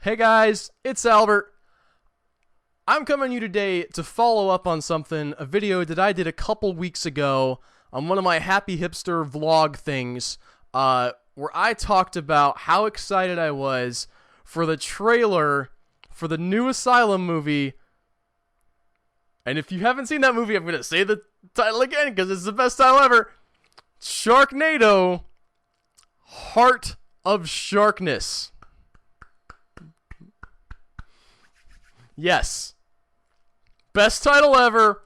Hey guys, it's Albert. I'm coming to you today to follow up on a video that I did a couple weeks ago on one of my Happy Hipster vlog things, where I talked about how excited I was for the trailer for the new Asylum movie. And if you haven't seen that movie, I'm going to say the title again because it's the best title ever. Sharknado, Heart of Sharkness. Yes. Best title ever.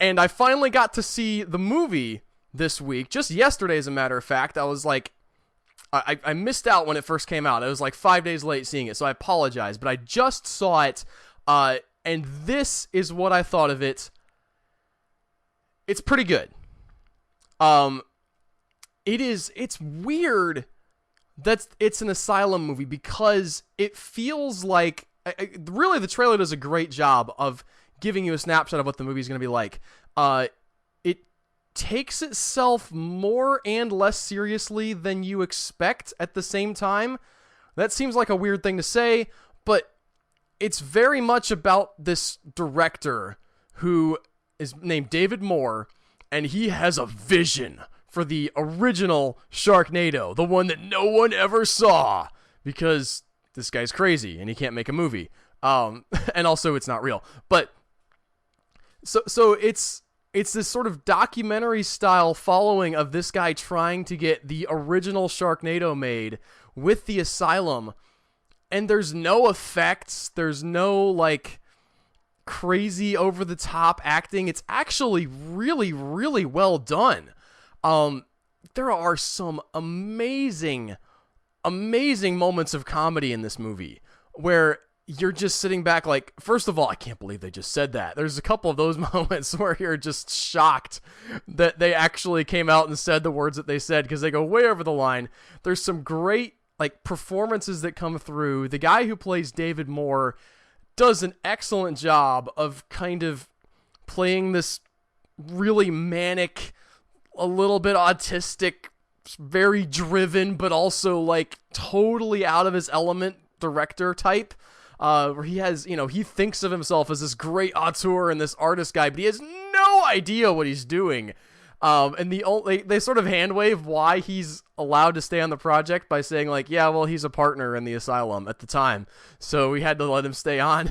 And I finally got to see the movie this week. Just yesterday, as a matter of fact. I was like, I missed out when it first came out. I was like 5 days late seeing it, so I apologize. But I just saw it, and this is what I thought of it. It's pretty good. It's weird that it's an Asylum movie because it feels like, really the trailer does a great job of giving you a snapshot of what the movie is going to be like. It takes itself more and less seriously than you expect at the same time. That seems like a weird thing to say, but it's very much about this director who is named David Moore, and he has a vision for the original Sharknado, the one that no one ever saw, because this guy's crazy and he can't make a movie. And also it's not real. But so it's this sort of documentary style following of this guy trying to get the original Sharknado made with the Asylum. And there's no effects, there's no like crazy over the top acting. It's actually really, really well done. There are some amazing moments of comedy in this movie where you're just sitting back like, first of all, I can't believe they just said that. There's a couple of those moments where you're just shocked that they actually came out and said the words that they said because they go way over the line. There's some great like performances that come through. The guy who plays David Moore does an excellent job of kind of playing this really manic, a little bit autistic, very driven, but also like totally out of his element director type, where he has, he thinks of himself as this great auteur and this artist guy, but he has no idea what he's doing. And they sort of hand wave why he's allowed to stay on the project by saying like, yeah, well, he's a partner in the Asylum at the time, so we had to let him stay on.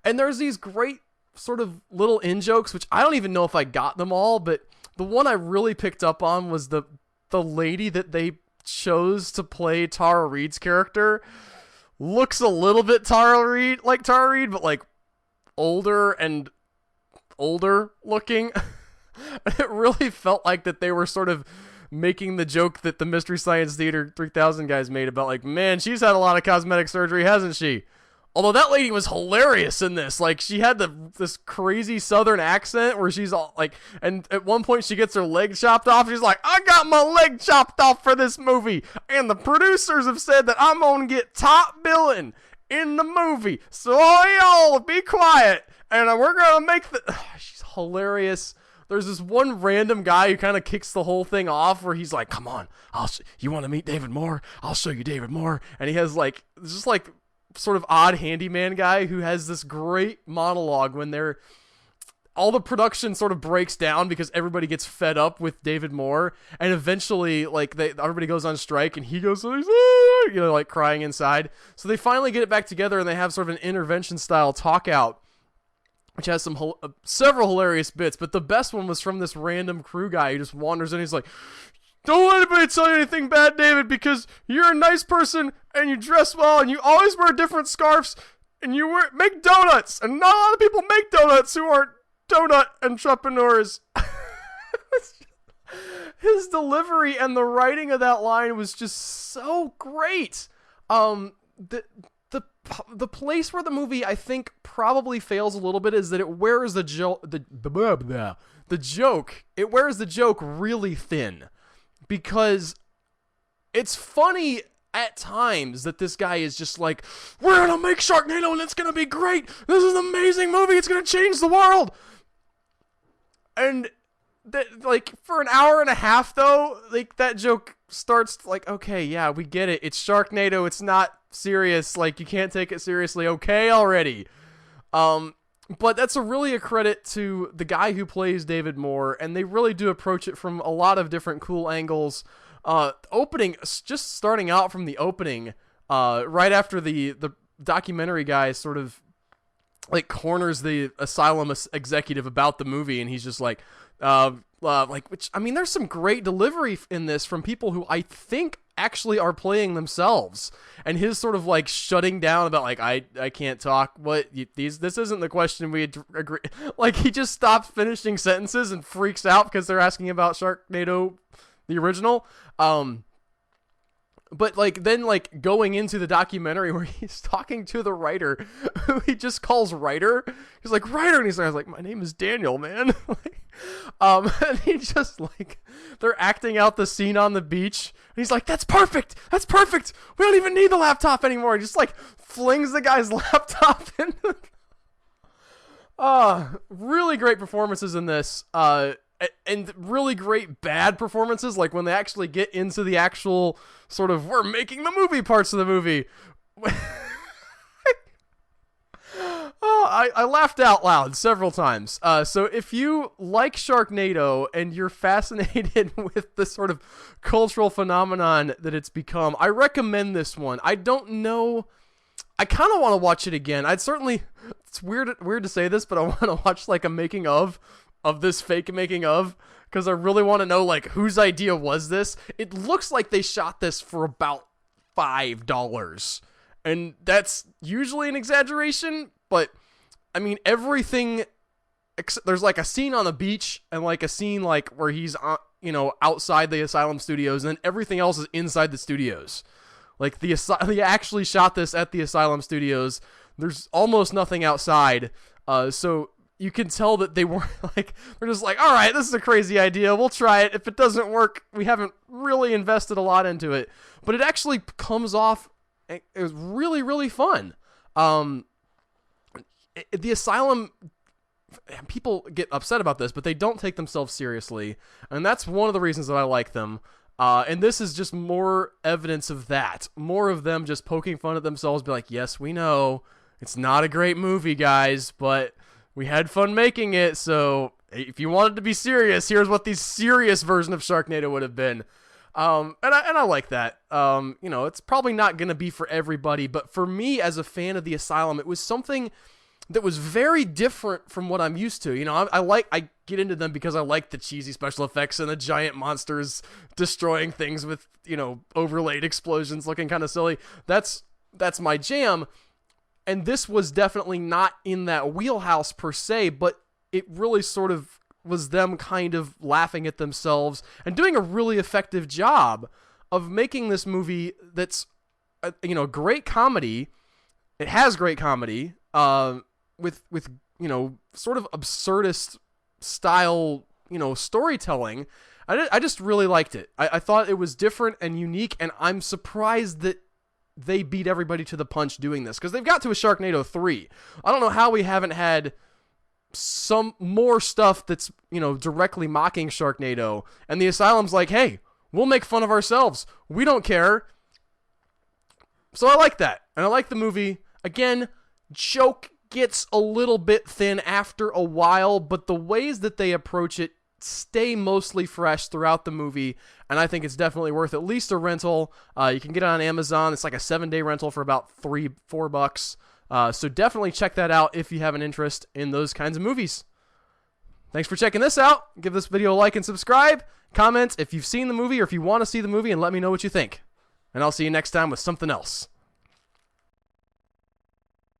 And there's these great sort of little in-jokes, which I don't even know if I got them all, but the one I really picked up on was the lady that they chose to play Tara Reid's character looks a little bit Tara Reid, but like older looking. It really felt like that they were sort of making the joke that the Mystery Science Theater 3000 guys made about like, man, she's had a lot of cosmetic surgery, hasn't she? Although that lady was hilarious in this. Like, she had this crazy southern accent where she's all like, and at one point she gets her leg chopped off. She's like, I got my leg chopped off for this movie, and the producers have said that I'm gonna get top billing in the movie, so all y'all be quiet, and we're gonna make the... She's hilarious. There's this one random guy who kind of kicks the whole thing off where he's like, come on, you want to meet David Moore? I'll show you David Moore. And he has like, just like sort of odd handyman guy who has this great monologue when all the production sort of breaks down because everybody gets fed up with David Moore, and eventually like everybody goes on strike and he goes, like crying inside. So they finally get it back together and they have sort of an intervention style talk out, which has several hilarious bits, but the best one was from this random crew guy who just wanders in. He's like, don't let anybody tell you anything bad, David, because you're a nice person and you dress well and you always wear different scarves and you make donuts, and not a lot of people make donuts who aren't donut entrepreneurs. His delivery and the writing of that line was just so great. The place where the movie I think probably fails a little bit is that it wears the joke. It wears the joke really thin, because it's funny at times that this guy is just like, we're gonna make Sharknado and it's gonna be great. This is an amazing movie. It's gonna change the world. And that, like, for an hour and a half though, like that joke starts like, okay, yeah, we get it. It's Sharknado. It's not serious. Like, you can't take it seriously. Okay, already. But that's a credit to the guy who plays David Moore, and they really do approach it from a lot of different cool angles. Just starting out from the opening, right after the documentary guy sort of like corners the Asylum executive about the movie, and he's just like, which, I mean, there's some great delivery in this from people who I think actually are playing themselves, and his sort of like shutting down about like, I can't talk, this isn't the question we agree, like he just stops finishing sentences and freaks out because they're asking about Sharknado, the original. But like then like going into the documentary where he's talking to the writer, who he just calls writer. He's like, writer, and he's like, my name is Daniel, man. And he just like, they're acting out the scene on the beach, and he's like, that's perfect, we don't even need the laptop anymore. He just like flings the guy's laptop in. Really great performances in this. And really great bad performances, like when they actually get into the actual sort of we're making the movie parts of the movie. I laughed out loud several times. So if you like Sharknado and you're fascinated with the sort of cultural phenomenon that it's become, I recommend this one. I don't know. I kind of want to watch it again. It's weird to say this, but I want to watch like a making of this fake making of, because I really want to know like whose idea was this. It looks like they shot this for about $5, and that's usually an exaggeration, but I mean everything. There's like a scene on the beach and like a scene like where he's outside the Asylum studios, and then everything else is inside the studios. Like they actually shot this at the Asylum studios. There's almost nothing outside, so you can tell that they weren't like, they're just like, all right, this is a crazy idea, we'll try it. If it doesn't work, we haven't really invested a lot into it. But it actually comes off, it was really, really fun. The Asylum, people get upset about this, but they don't take themselves seriously, and that's one of the reasons that I like them. And this is just more evidence of that. More of them just poking fun at themselves, be like, yes, we know, it's not a great movie, guys, but we had fun making it, so if you wanted to be serious, here's what the serious version of Sharknado would have been. And I like that. It's probably not going to be for everybody, but for me as a fan of the Asylum, it was something that was very different from what I'm used to. I get into them because I like the cheesy special effects and the giant monsters destroying things with, overlaid explosions looking kind of silly. That's my jam. And this was definitely not in that wheelhouse per se, but it really sort of was them kind of laughing at themselves and doing a really effective job of making this movie that's, great comedy. It has great comedy, with sort of absurdist style, storytelling. I just really liked it. I thought it was different and unique, and I'm surprised that they beat everybody to the punch doing this, because they've got to a Sharknado 3. I don't know how we haven't had some more stuff that's, directly mocking Sharknado, and the Asylum's like, hey, we'll make fun of ourselves. We don't care. So I like that, and I like the movie. Again, joke gets a little bit thin after a while, but the ways that they approach it stay mostly fresh throughout the movie, and I think it's definitely worth at least a rental. You can get it on Amazon. It's like a 7-day rental for about $4. So definitely check that out if you have an interest in those kinds of movies. Thanks for checking this out. Give this video a like and subscribe. Comment if you've seen the movie or if you want to see the movie, and let me know what you think. And I'll see you next time with something else.